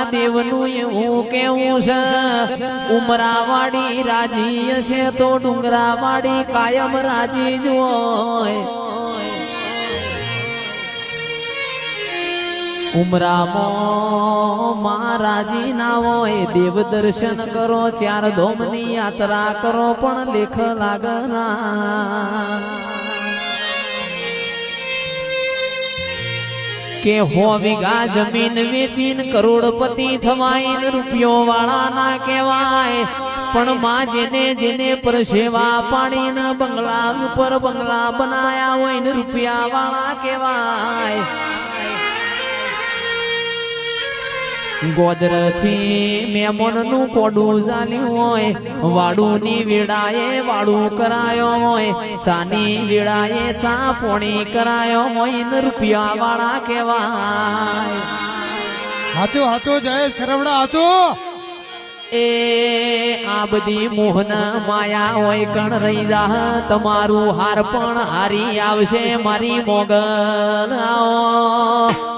દેવનું એવું કેવું છે ઉમરાવાડી રાજી હશે તો ડુંગરાવાડી કાયમ રાજી જ હોય ઉમરામાં રાજી ના હોય દેવ દર્શન કરો ચાર ધોમની યાત્રા કરો પણ લેખ લાગના કે હો વીઘા જમીન વેચીને કરોડપતિ થવાય રૂપિયો વાળા ના કહેવાય પણ માં જેને જેને પરસેવા પાડીને બંગલા ઉપર બંગલા બનાયા હોય ને રૂપિયા વાળા કહેવાય ગોદરથી મેમોનનું કોડું ચાલ્યું હોય વાડુની વેળાએ વાડું કરાયો હોય ચાની વેળાએ ચા પોણી કરાયો હોય ને રૂપિયા વાળા કહેવાય હાથો હાથો જય સરવડા હાથો એ આ બધી મોહન માયા હોય કણ રહી જા તમારું હાર પણ હારી આવશે મારી મોગલ આવો